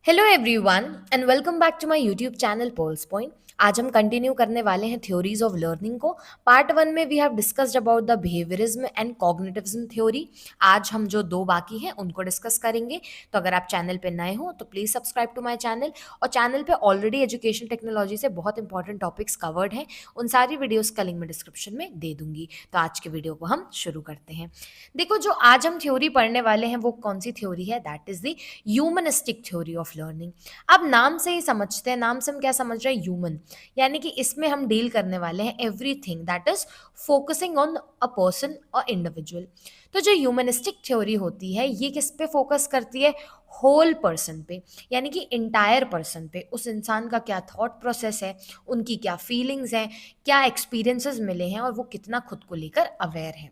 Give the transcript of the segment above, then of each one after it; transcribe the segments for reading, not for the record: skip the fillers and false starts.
Hello everyone and welcome back to my YouTube channel Paul's Point. आज हम continue करने वाले हैं थ्योरीज ऑफ लर्निंग को। पार्ट वन में we have discussed about the behaviourism and cognitivism theory. आज हम जो दो बाकी हैं उनको डिस्कस करेंगे। तो अगर आप चैनल पे नए हो तो please subscribe to my channel. और चैनल पे ऑलरेडी एजुकेशन टेक्नोलॉजी से बहुत इंपॉर्टेंट टॉपिक्स कवर्ड हैं, उन सारी वीडियोज़ का लिंक मैं डिस्क्रिप्शन में दे दूंगी। तो आज के वीडियो को हम शुरू करते हैं। देखो, जो आज हम थ्योरी पढ़ने वाले हैं वो कौन सी थ्योरी है? That is the humanistic theory of learning. अब नाम से ही समझते हैं, नाम से हम क्या समझ रहे हैं? ह्यूमन, यानी कि इसमें हम डील करने वाले हैं everything that is focusing on a person और इंडिविजुअल। तो जो ह्यूमनिस्टिक थ्योरी होती है ये किस पे फोकस करती है? होल पर्सन पे, यानी कि इंटायर पर्सन पे। उस इंसान का क्या थॉट प्रोसेस है, उनकी क्या फीलिंग्स हैं, क्या एक्सपीरियंसेस मिले हैं और वो कितना खुद को लेकर अवेयर है।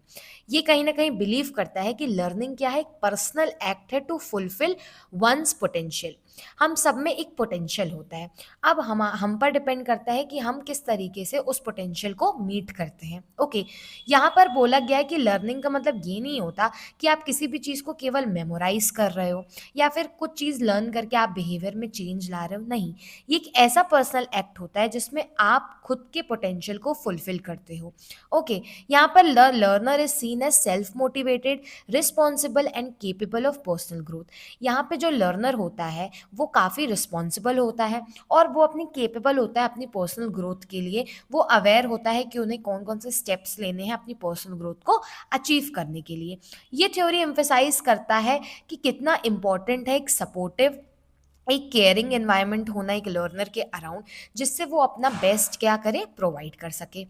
ये कहीं ना कहीं बिलीव करता है कि लर्निंग क्या है? एक पर्सनल एक्ट है टू फुलफिल वंस पोटेंशियल। हम सब में एक पोटेंशियल होता है। अब हम पर डिपेंड करता है कि हम किस तरीके से उस पोटेंशियल को मीट करते हैं। ओके, यहाँ पर बोला गया है कि लर्निंग का मतलब ये नहीं होता कि आप किसी भी चीज़ को केवल मेमोराइज कर रहे हो या फिर कुछ चीज़ लर्न करके आप बिहेवियर में चेंज ला रहे हो। नहीं, ये एक ऐसा पर्सनल एक्ट होता है जिसमें आप खुद के पोटेंशियल को फुलफिल करते हो। ओके, यहाँ पर learner is seen as self motivated, responsible and capable of personal growth. यहाँ पे जो लर्नर होता है वो काफ़ी रिस्पॉन्सिबल होता है और वो अपनी केपेबल होता है अपनी पर्सनल ग्रोथ के लिए। वो अवेयर होता है कि उन्हें कौन कौन से स्टेप्स लेने हैं अपनी पर्सनल ग्रोथ को अचीव करने के लिए। ये थ्योरी एम्फेसाइज करता है कि कितना इंपॉर्टेंट है एक सपोर्टिव, एक केयरिंग एनवायरनमेंट होना एक लर्नर के अराउंड, जिससे वो अपना बेस्ट क्या करे? प्रोवाइड कर सके।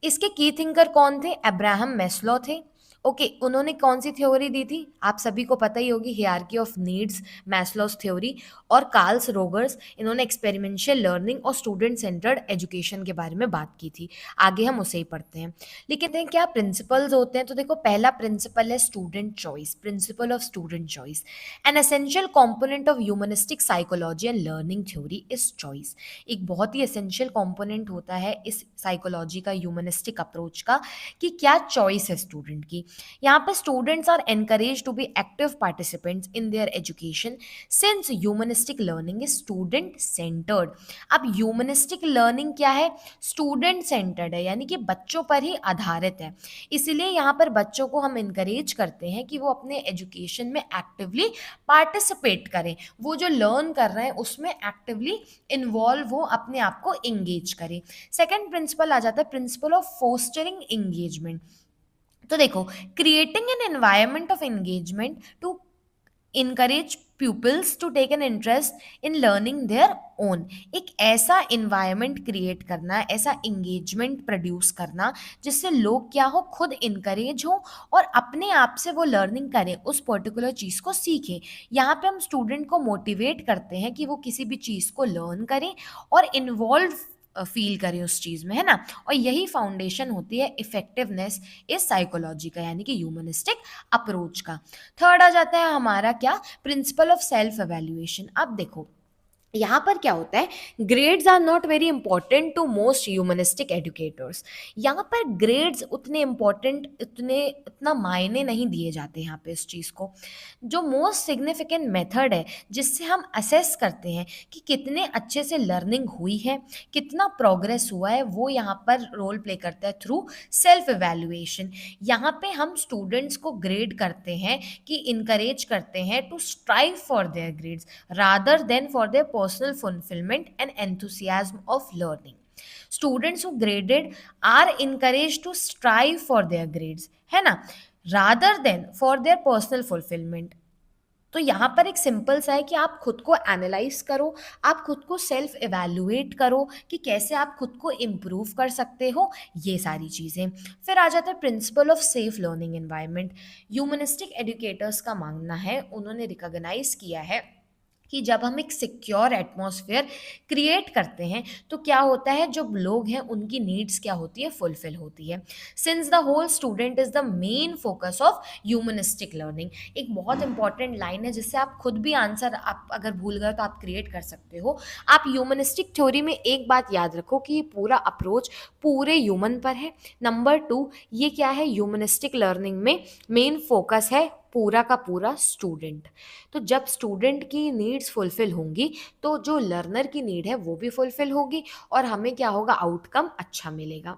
इसके की थिंकर कौन थे? अब्राहम मैस्लो थे। ओके, उन्होंने कौन सी थ्योरी दी थी? आप सभी को पता ही होगी, hierarchy of needs, Maslow's theory. और कार्ल्स रोगर्स, इन्होंने एक्सपेरिमेंशियल लर्निंग और स्टूडेंट सेंटर्ड एजुकेशन के बारे में बात की थी। आगे हम उसे ही पढ़ते हैं। लेकिन क्या प्रिंसिपल्स होते हैं? तो देखो, पहला प्रिंसिपल है student choice, principle of student choice. An essential component of humanistic psychology and learning theory is choice. एक बहुत ही एसेंशियल कॉम्पोनेंट होता है इस साइकोलॉजी का, ह्यूमनिस्टिक अप्रोच का, कि क्या चॉइस है स्टूडेंट की। यहाँ पे students are encourage to be active participants in their education since humanistic learning is student centred. अब ह्यूमनिस्टिक लर्निंग क्या है? स्टूडेंट सेंटर्ड है, यानी कि बच्चों पर ही आधारित है। इसलिए यहाँ पर बच्चों को हम इनकरेज करते हैं कि वो अपने एजुकेशन में एक्टिवली पार्टिसिपेट करें, वो जो लर्न कर रहे हैं उसमें एक्टिवली इन्वॉल्व हो, अपने आप को इंगेज करें। सेकेंड प्रिंसिपल आ जाता है प्रिंसिपल ऑफ फोस्टरिंग इंगेजमेंट। तो देखो, creating an environment of engagement to encourage pupils to take an interest in learning their own. एक ऐसा इन्वायरमेंट क्रिएट करना, ऐसा इंगेजमेंट प्रोड्यूस करना जिससे लोग क्या हो? खुद इनकरेज हो और अपने आप से वो लर्निंग करें, उस पर्टिकुलर चीज़ को सीखें। यहाँ पे हम स्टूडेंट को मोटिवेट करते हैं कि वो किसी भी चीज़ को लर्न करें और इन्वॉल्व फील करें उस चीज़ में, है ना। और यही फाउंडेशन होती है इफेक्टिवनेस इस साइकोलॉजी का, यानी कि ह्यूमनिस्टिक अप्रोच का। थर्ड आ जाता है हमारा क्या? Principle of self evaluation. अब देखो, यहाँ पर क्या होता है? Grades are not very important to most humanistic educators. यहाँ पर ग्रेड्स उतने इंपॉर्टेंट, उतना मायने नहीं दिए जाते यहाँ पे इस चीज़ को। जो मोस्ट सिग्निफिकेंट मेथड है जिससे हम असेस करते हैं कि कितने अच्छे से लर्निंग हुई है, कितना प्रोग्रेस हुआ है, वो यहाँ पर रोल प्ले करता है थ्रू सेल्फ एवेल्युएशन। यहाँ पे हम स्टूडेंट्स को ग्रेड करते हैं, कि इनकरेज करते हैं to strive for their grades rather than for their personal fulfillment and enthusiasm of learning. Students who graded are encouraged to strive for their grades, है ना, rather than for their personal fulfillment. तो यहाँ पर एक simple सा है कि आप खुद को एनालाइज करो, आप खुद को सेल्फ एवेल्युएट करो कि कैसे आप खुद को इम्प्रूव कर सकते हो, ये सारी चीज़ें। फिर आ जाता है principle of safe learning environment. Humanistic educators का मानना है, उन्होंने रिकॉग्नाइज किया है कि जब हम एक सिक्योर एटमॉस्फेयर क्रिएट करते हैं तो क्या होता है? जो लोग हैं उनकी नीड्स क्या होती है? फुलफिल होती है। Since the whole student is the main focus of humanistic learning. एक बहुत इंपॉर्टेंट लाइन है जिससे आप खुद भी आंसर, आप अगर भूल गए तो आप क्रिएट कर सकते हो। आप ह्यूमनिस्टिक थ्योरी में एक बात याद रखो कि ये पूरा अप्रोच पूरे ह्यूमन पर है। नंबर टू, ये क्या है? ह्यूमनिस्टिक लर्निंग में मेन फोकस है पूरा का पूरा स्टूडेंट। तो जब स्टूडेंट की नीड्स फुलफिल होंगी तो जो लर्नर की नीड है वो भी फुलफिल होगी और हमें क्या होगा, आउटकम अच्छा मिलेगा।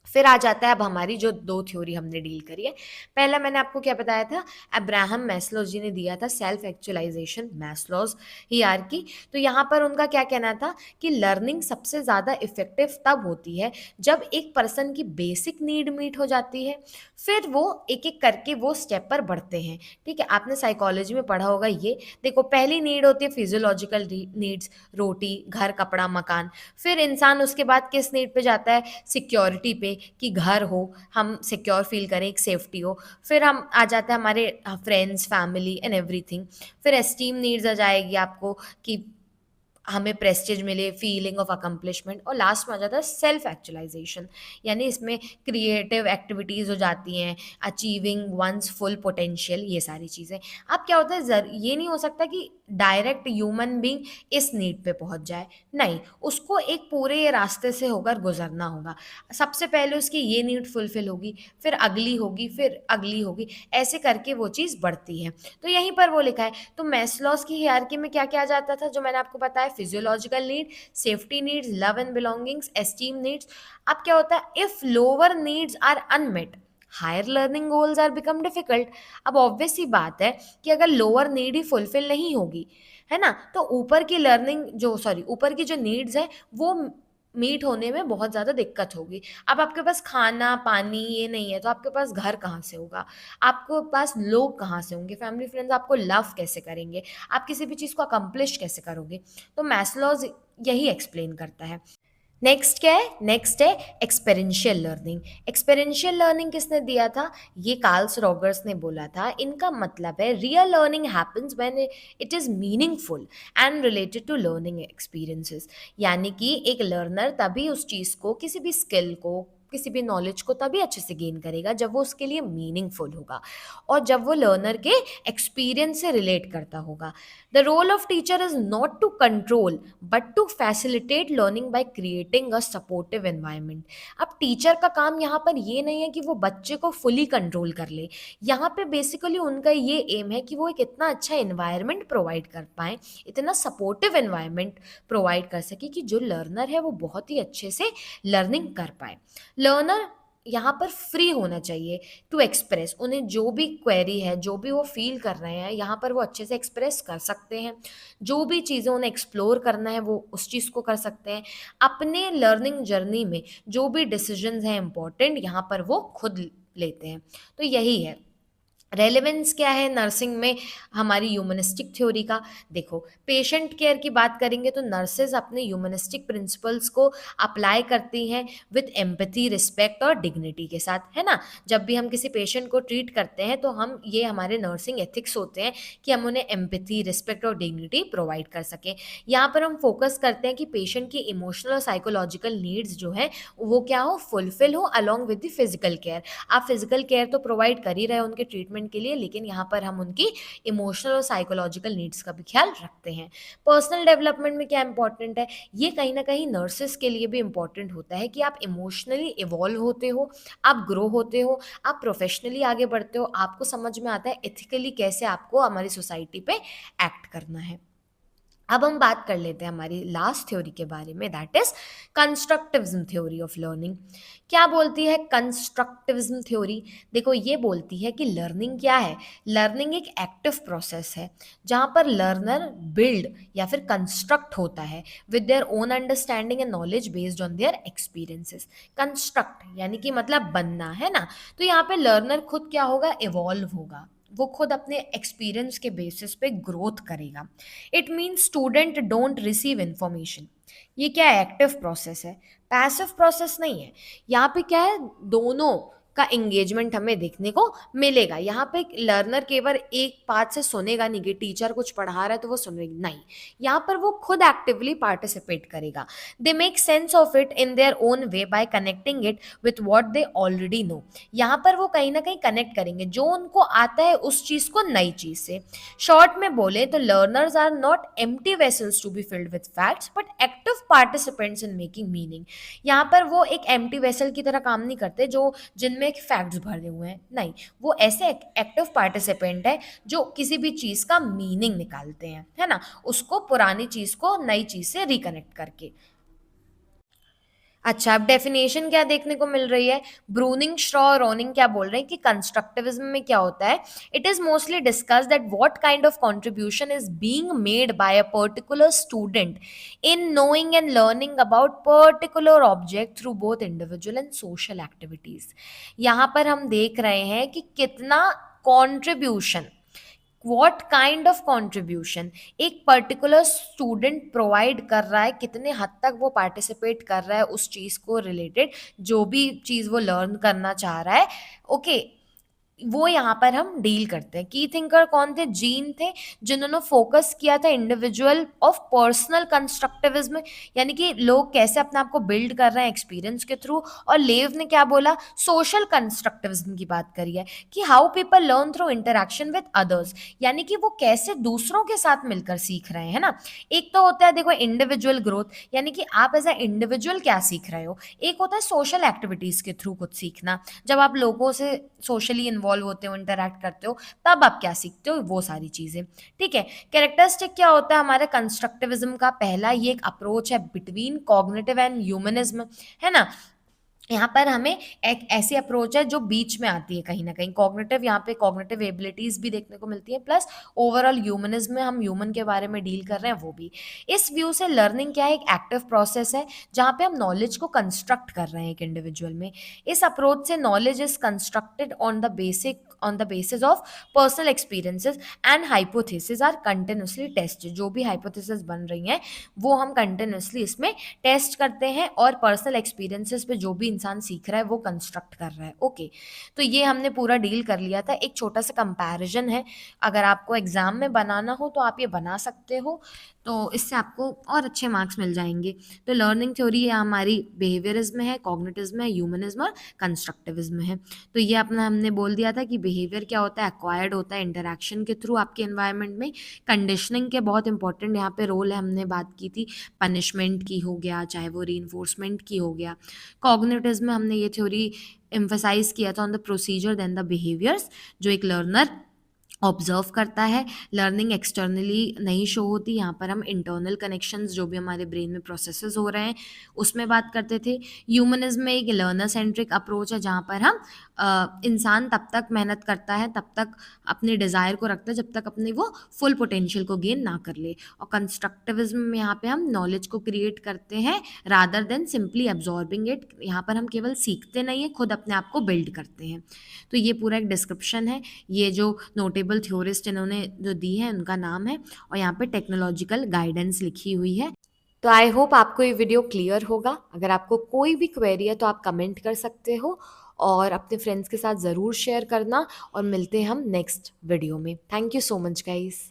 फिर आ जाता है अब हमारी जो दो थ्योरी हमने डील करी है। पहला मैंने आपको क्या बताया था, अब्राहम मैस्लो जी ने दिया था सेल्फ एक्चुअलाइजेशन मैस्लोज हियरार्की। तो यहाँ पर उनका क्या कहना था कि लर्निंग सबसे ज़्यादा इफेक्टिव तब होती है जब एक पर्सन की बेसिक नीड मीट हो जाती है, फिर वो एक एक करके वो स्टेप पर बढ़ते हैं। ठीक है, आपने साइकोलॉजी में पढ़ा होगा ये। देखो, पहली नीड होती है फिजियोलॉजिकल नीड्स, रोटी, घर, कपड़ा, मकान। फिर इंसान उसके बाद किस नीड पे जाता है, सिक्योरिटी पे, कि घर हो, हम सिक्योर फील करें, एक सेफ्टी हो। फिर हम आ जाता है हमारे फ्रेंड्स, फैमिली एंड एवरीथिंग। फिर एस्टीम नीड्स आ जाएगी आपको कि हमें प्रेस्टीज मिले, फीलिंग ऑफ अकम्पलिशमेंट। और लास्ट में आ जाता है सेल्फ एक्चुअलाइजेशन, यानी इसमें क्रिएटिव एक्टिविटीज़ हो जाती हैं, अचीविंग वंस फुल पोटेंशियल, ये सारी चीज़ें। अब क्या होता है, ये नहीं हो सकता कि डायरेक्ट ह्यूमन बीइंग इस नीड पे पहुंच जाए, नहीं, उसको एक पूरे ये रास्ते से होकर गुजरना होगा। सबसे पहले उसकी ये नीड फुलफिल होगी, फिर अगली होगी, फिर अगली होगी, ऐसे करके वो चीज़ बढ़ती है। तो यहीं पर वो लिखा है। तो मैस्लोस की हायरार्की में क्या क्या आ जाता था, जो मैंने आपको बताया, physiological need, safety needs, love and belongings, esteem needs. अब क्या होता है, if lower needs are unmet, higher learning goals are become difficult. अब ऑब्वियस सी बात है कि अगर लोअर नीड ही फुलफिल नहीं होगी, है ना, तो ऊपर की लर्निंग जो सॉरी ऊपर की जो नीड्स है वो मीट होने में बहुत ज़्यादा दिक्कत होगी। अब आपके पास खाना पानी ये नहीं है तो आपके पास घर कहाँ से होगा, आपके पास लोग कहाँ से होंगे, फैमिली फ्रेंड्स आपको लव कैसे करेंगे, आप किसी भी चीज़ को अकम्प्लिश कैसे करोगे। तो मैस्लोज यही एक्सप्लेन करता है। नेक्स्ट क्या है, नेक्स्ट है एक्सपेरिंशियल लर्निंग। एक्सपेरिंशियल लर्निंग किसने दिया था, ये कार्ल्स रॉगर्स ने बोला था। इनका मतलब है real learning happens when it is meaningful and related to learning experiences. यानी कि एक लर्नर तभी उस चीज़ को, किसी भी स्किल को, किसी भी नॉलेज को तभी अच्छे से गेन करेगा जब वो उसके लिए मीनिंगफुल होगा और जब वो लर्नर के एक्सपीरियंस से रिलेट करता होगा। The role of teacher is not to control but to facilitate learning by creating a supportive environment. अब टीचर का काम यहाँ पर ये नहीं है कि वो बच्चे को फुली कंट्रोल कर ले, यहाँ पे बेसिकली उनका ये एम है कि वो एक इतना अच्छा एनवायरनमेंट प्रोवाइड कर पाए, इतना सपोर्टिव एनवायरनमेंट प्रोवाइड कर सके कि जो लर्नर है वो बहुत ही अच्छे से लर्निंग कर पाए। लर्नर यहाँ पर फ्री होना चाहिए टू एक्सप्रेस, उन्हें जो भी क्वेरी है, जो भी वो फील कर रहे हैं, यहाँ पर वो अच्छे से एक्सप्रेस कर सकते हैं। जो भी चीज़ें उन्हें एक्सप्लोर करना है वो उस चीज़ को कर सकते हैं। अपने लर्निंग जर्नी में जो भी डिसीजंस हैं इंपॉर्टेंट, यहाँ पर वो खुद लेते हैं। तो यही है रेलेवेंस क्या है नर्सिंग में हमारी ह्यूमनिस्टिक थ्योरी का। देखो, पेशेंट केयर की बात करेंगे तो नर्सेज अपने ह्यूमनिस्टिक प्रिंसिपल्स को अप्लाई करती हैं विद एम्पैथी, रिस्पेक्ट और डिग्निटी के साथ, है ना। जब भी हम किसी पेशेंट को ट्रीट करते हैं तो हम ये हमारे नर्सिंग एथिक्स होते हैं कि हम उन्हें एम्पैथी, रिस्पेक्ट और डिग्निटी प्रोवाइड कर सकें। यहाँ पर हम फोकस करते हैं कि पेशेंट की इमोशनल और साइकोलॉजिकल नीड्स जो हैं वो क्या हो, फुलफिल हो along with the physical care. आप फिजिकल केयर तो प्रोवाइड कर ही रहे हैं उनके ट्रीटमेंट के लिए, लेकिन यहाँ पर हम उनकी इमोशनल और साइकोलॉजिकल नीड्स का भी ख्याल रखते हैं। पर्सनल डेवलपमेंट में क्या इंपॉर्टेंट है, ये कहीं ना कहीं नर्सेस के लिए भी इंपॉर्टेंट होता है कि आप इमोशनली इवॉल्व होते हो, आप ग्रो होते हो, आप प्रोफेशनली आगे बढ़ते हो, आपको समझ में आता है एथिकली कैसे आपको हमारी सोसाइटी पे एक्ट करना है। अब हम बात कर लेते हैं हमारी लास्ट थ्योरी के बारे में, that is constructivism theory of learning. क्या बोलती है कंस्ट्रक्टिविज्म थ्योरी, देखो ये बोलती है कि लर्निंग क्या है, लर्निंग एक एक्टिव प्रोसेस है जहाँ पर लर्नर बिल्ड या फिर कंस्ट्रक्ट होता है with their own understanding and knowledge based on their experiences. Construct यानी कि मतलब बनना, है ना। तो यहाँ पे लर्नर खुद क्या होगा, इवॉल्व होगा, वो खुद अपने एक्सपीरियंस के बेसिस पे ग्रोथ करेगा। It means student don't receive information, ये क्या है, एक्टिव प्रोसेस है, पैसिव प्रोसेस नहीं है। यहाँ पे क्या है, दोनों का एंगेजमेंट हमें देखने को मिलेगा। यहाँ पे लर्नर केवल एक बात से सुनेगा नहीं कि टीचर कुछ पढ़ा रहा है तो वो सुनेगा, नहीं, यहाँ पर वो खुद एक्टिवली पार्टिसिपेट करेगा। They make sense of it in their own way by connecting it with what they already know. यहाँ पर वो कहीं ना कहीं कनेक्ट करेंगे जो उनको आता है उस चीज को नई चीज से। शॉर्ट में बोले तो learners are not empty vessels to be filled with facts but active participants in making meaning. यहाँ पर वो एक एम्प्टी वेसल की तरह काम नहीं करते जो जिनमें में फैक्ट्स भरे हुए हैं, नहीं, वो ऐसे एक्टिव पार्टिसिपेंट है जो किसी भी चीज़ का मीनिंग निकालते हैं, है ना, उसको पुरानी चीज़ को नई चीज़ से रिकनेक्ट करके। अच्छा, अब डेफिनेशन क्या देखने को मिल रही है? ब्रूनिंग, शॉ और रोनिंग क्या बोल रहे हैं कि कंस्ट्रक्टिविज्म में क्या होता है? It is mostly discuss that what kind of contribution is being made by a particular student in knowing and learning about particular object through both individual and social activities. यहाँ पर हम देख रहे हैं कि कितना contribution, what kind of contribution एक particular student provide कर रहा है, कितने हद तक वो पार्टिसिपेट कर रहा है उस चीज़ को रिलेटेड, जो भी चीज़ वो लर्न करना चाह रहा है। ओके, वो यहाँ पर हम डील करते हैं। की थिंकर कौन थे? जीन थे, जिन्होंने फोकस किया था इंडिविजुअल ऑफ पर्सनल कंस्ट्रक्टिविज्म, यानी कि लोग कैसे अपने आप को बिल्ड कर रहे हैं एक्सपीरियंस के थ्रू। और लेव ने क्या बोला? सोशल कंस्ट्रक्टिविज्म की बात करी है कि how people learn through interaction with others, यानी कि वो कैसे दूसरों के साथ मिलकर सीख रहे हैं, है ना। एक तो होता है देखो इंडिविजुअल ग्रोथ, यानी कि आप एज अ इंडिविजुअल क्या सीख रहे हो। एक होता है सोशल एक्टिविटीज के थ्रू कुछ सीखना, जब आप लोगों से सोशली इन्वॉल्व होते हो, इंटरैक्ट करते हो, तब आप क्या सीखते हो, वो सारी चीजें। ठीक है, कैरेक्टरिस्टिक क्या होता है हमारे कंस्ट्रक्टिविज्म का? पहला ये एक अप्रोच है बिटवीन कॉग्निटिव एंड ह्यूमनिज्म, है ना। यहाँ पर हमें एक ऐसी अप्रोच है जो बीच में आती है कहीं ना कहीं, कॉग्निटिव, यहाँ पे कॉग्निटिव एबिलिटीज भी देखने को मिलती है, प्लस ओवरऑल ह्यूमनिज्म में हम ह्यूमन के बारे में डील कर रहे हैं वो भी। इस व्यू से लर्निंग क्या है? एक एक्टिव प्रोसेस है जहाँ पे हम नॉलेज को कंस्ट्रक्ट कर रहे हैं एक इंडिविजुअल में। इस अप्रोच से knowledge is constructed on the basis of personal experiences and hypothesis are continuously tested. जो भी हाइपोथेसिस बन रही हैं वो हम कंटिन्यूसली इसमें टेस्ट करते हैं, और पर्सनल एक्सपीरियंसेस पे जो भी इंसान सीख रहा है वो कंस्ट्रक्ट कर रहा है। ओके, तो ये हमने पूरा डील कर लिया था। एक छोटा सा कंपैरिजन है, अगर आपको एग्जाम में बनाना हो तो आप ये बना सकते हो, तो इससे आपको और अच्छे मार्क्स मिल जाएंगे। तो लर्निंग थ्योरी हमारी बिहेवियरिज्म है, कॉग्निटिज्म है, ह्यूमनिज्म और कंस्ट्रक्टिविज्म है। तो ये अपना हमने बोल दिया था कि बिहेवियर क्या होता है? एक्वायर्ड होता है इंटरेक्शन के थ्रू आपके एनवायरनमेंट में। कंडीशनिंग के बहुत इंपॉर्टेंट यहाँ पे रोल है, हमने बात की थी पनिशमेंट की हो गया, चाहे वो रीइंफोर्समेंट की हो गया। कॉग्निटिव में हमने ये थ्योरी एम्फेसाइज किया था on the procedure than the behaviours, जो एक लर्नर ऑब्जर्व करता है। लर्निंग एक्सटर्नली नहीं शो होती, यहाँ पर हम इंटरनल कनेक्शंस जो भी हमारे ब्रेन में प्रोसेसेस हो रहे हैं उसमें बात करते थे। ह्यूमनिज्म में एक लर्नर सेंट्रिक अप्रोच है जहाँ पर हम इंसान तब तक मेहनत करता है, तब तक अपने डिज़ायर को रखता है जब तक अपने वो फुल पोटेंशियल को गेन ना कर ले। और कंस्ट्रक्टिविज्म में यहाँ पे हम नॉलेज को क्रिएट करते हैं rather than simply absorbing it. यहाँ पर हम केवल सीखते नहीं हैं, खुद अपने आप को बिल्ड करते हैं। तो ये पूरा एक डिस्क्रिप्शन है, ये जो नोटेबल थ्योरिस्ट इन्होंने जो दी है उनका नाम है, और यहाँ पे टेक्नोलॉजिकल गाइडेंस लिखी हुई है। तो आई होप आपको ये वीडियो क्लियर होगा। अगर आपको कोई भी क्वेरी है तो आप कमेंट कर सकते हो, और अपने फ्रेंड्स के साथ ज़रूर शेयर करना, और मिलते हैं हम नेक्स्ट वीडियो में। Thank you so much guys.